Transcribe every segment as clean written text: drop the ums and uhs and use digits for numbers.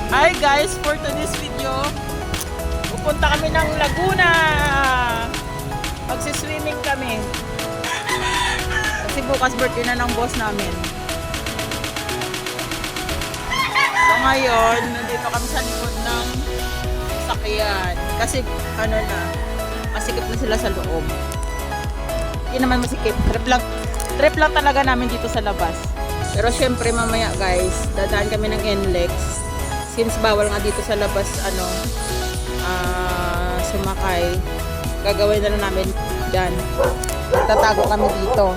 Hi guys, for today's video, pupunta kami ng Laguna. Magsiswimming kami. Kasi bukas birthday na ng boss namin. So ngayon, nandito kami sa likod ng sakyan. Kasi ano na, masikip na sila sa loob. Hindi naman masikip. Trip lang talaga namin dito sa labas. Pero syempre mamaya guys, dadaan kami ng NLEX. Since bawal nga dito sa labas sumakay, gagawin na lang namin dyan. Magtatago kami dito.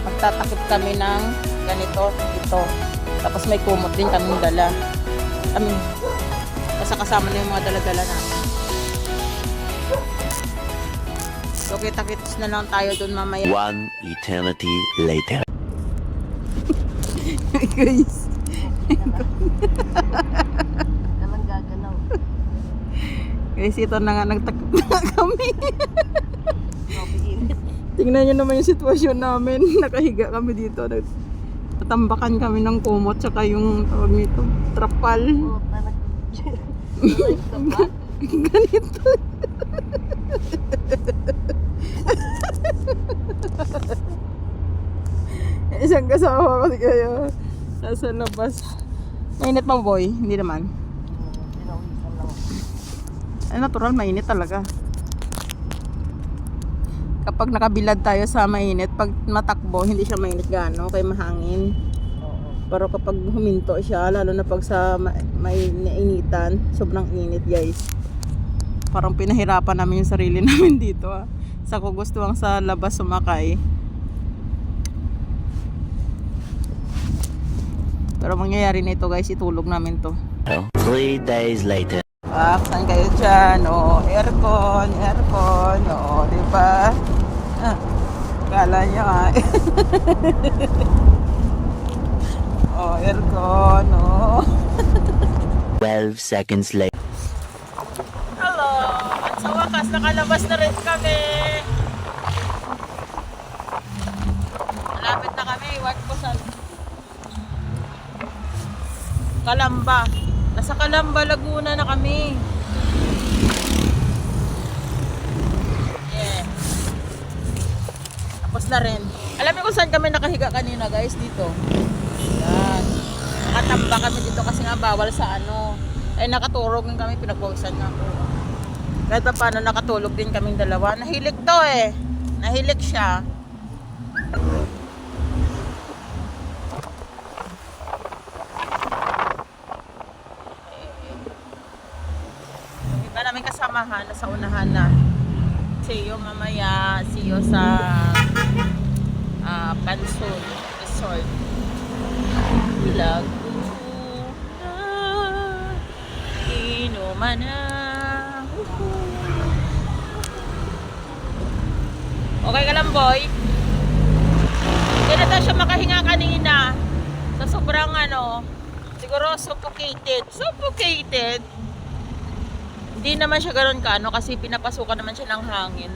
Magtatakip kami ng ganito, ito. Tapos may kumot din kaming dala. Kasama na yung mga dala-dala namin. So kita-kits na lang tayo dun mamaya. One eternity later. Guys. Naman gagalaw. Guys, ito na nga, nagtakip na kami. Tingnan nyo naman yung sitwasyon namin. Nakahiga kami dito. Natambakan kami ng kumot tsaka yung tawag nito, trapal. Ganito. Isang kasama kasi kayo nasa labas. Mainit ba boy? Hindi naman. Ay, natural, mainit talaga. Kapag nakabilad tayo sa mainit, pag matakbo, hindi siya mainit gaano, kaya mahangin. Pero kapag huminto siya, lalo na pag sa may nainitan, sobrang init guys. Parang pinahirapan namin yung sarili namin dito. Sa kugustuhan sa labas sumakay. Pero mangyayari na ito guys, itulog namin to. 3 days later. Saan kayo dyan? Aircon. Diba? Kala nyo aircon, 12 seconds later. Hello! At sa wakas, nakalabas na rin kami. Malapit na kami. Iwan ko sa Calamba. Nasa Calamba, Laguna na kami. Yeah. Tapos na rin. Alam niyo kung saan kami nakahiga kanina guys? Dito. Yan. Nakatamba kami dito kasi nga bawal sa ay nakaturog din kami, pinagpawisan nga ako. Kahit pa paano nakatulog din kaming dalawa. Nahilig to Nahilig siya. Iba namin kasamahan, nasa unahan na. See you mamaya. See you sa Pansul Resort. Laguna, inuman na. Okay ka lang boy? Hindi na daw siya makahinga kanina. Sa sobrang siguro suffocated. Hindi naman siya ganoon kasi pinapasukan naman siya ng hangin.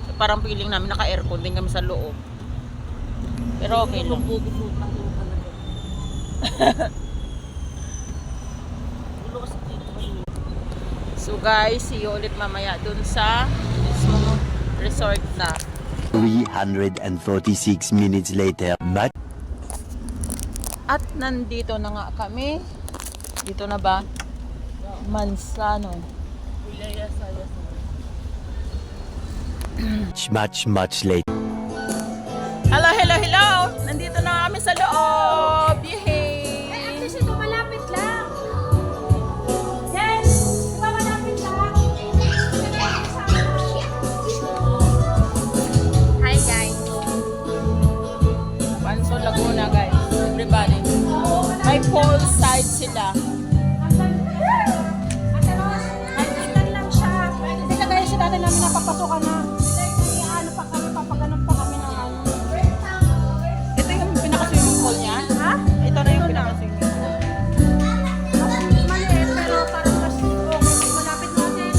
So, parang feeling namin naka-aircon din kami sa loob. Pero okay lang. So guys, see you ulit mamaya dun sa mismong resort na. 346 minutes later. At nandito na nga kami. Dito na ba? Mansano. Much later. Hello. Nandito na kami sa loob. Yehey! At least ito malapit lang. Yes! Ito malapit lang. Hi guys. Pansol Laguna guys. Everybody. May poolside sila. Malpitan lang siya. Hindi ka guys, si dati namin napapasukan na. Papaganon pa kami ng Ito yung pinaka-swimming pool niya? Ha? Ito na yung pinaka-swimming pool. Maliit pero parang mas okay. Malapit natin.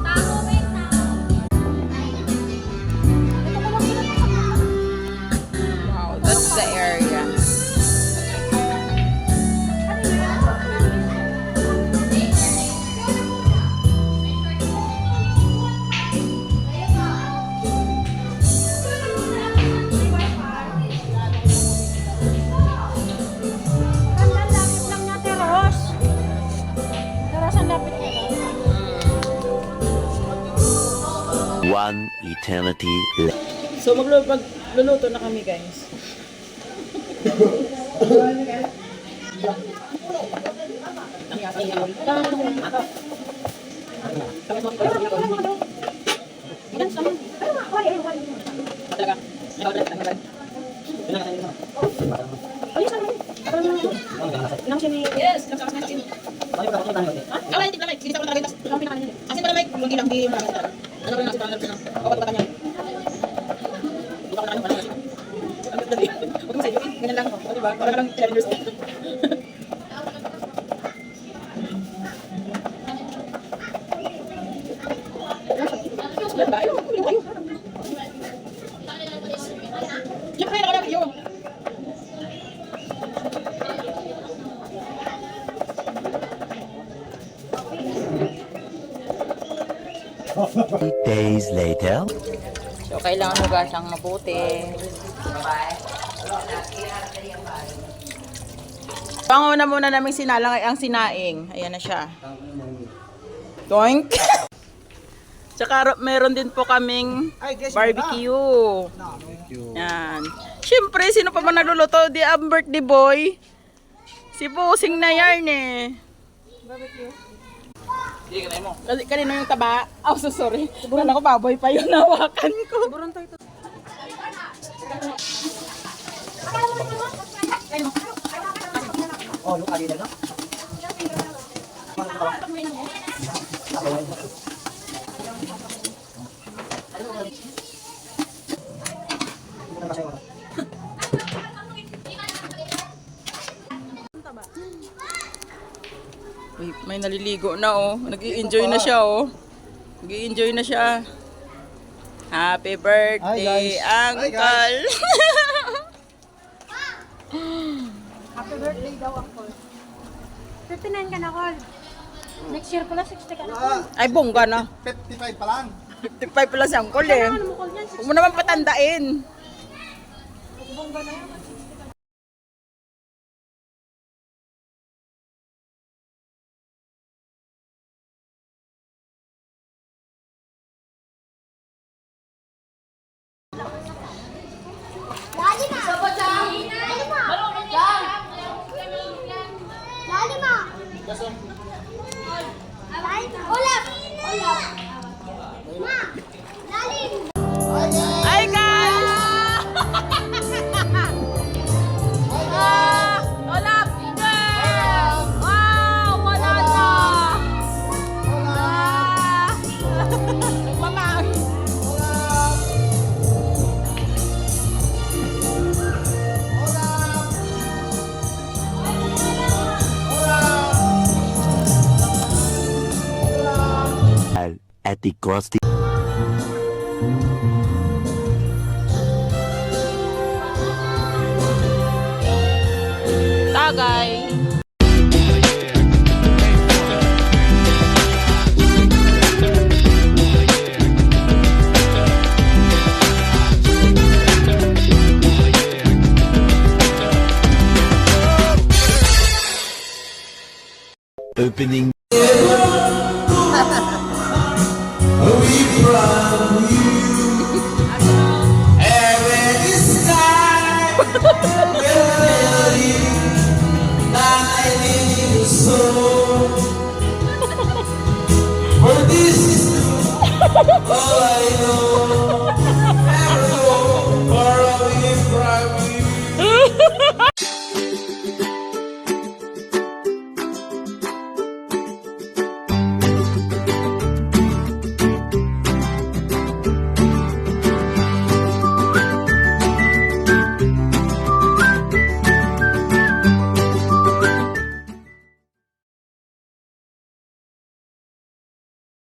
Tao, wait na. Ito ko lang Wow, that's the area. One eternity later. So magluluto na kami, guys. Yes. Days later. So, kailangan hugasang mabuti. Panguna muna namin sinalang ay ang sinaing. Ayan na siya. Doink! Tsaka meron din po kaming barbecue. Yan. Siyempre, sino pa ba nagluluto? Di ang birthday boy. Si Pusing na yarn eh. Barbecue. Kasi kanina yung taba. Oh, so sorry. Kala ko baboy pa yung nawakan ko. Buronto ito. Oh, luka din na. Uy, may naliligo na oh. Nag-i-enjoy na siya oh. Nag-i-enjoy na siya. Happy birthday, Uncle! Happy birthday daw, Uncle. 59 ka na, Col. Next year pala, 60 ka na, Col. Ay, bongga na. 55 pa lang. 55 pala si Uncle eh. Ano mo, Col, yan? Huwag mo naman patandain. Bongga na yan. Ay, guys! Olap! Wow! Wala na! Mamang! At the Krusty. Tagay! Opening. All I know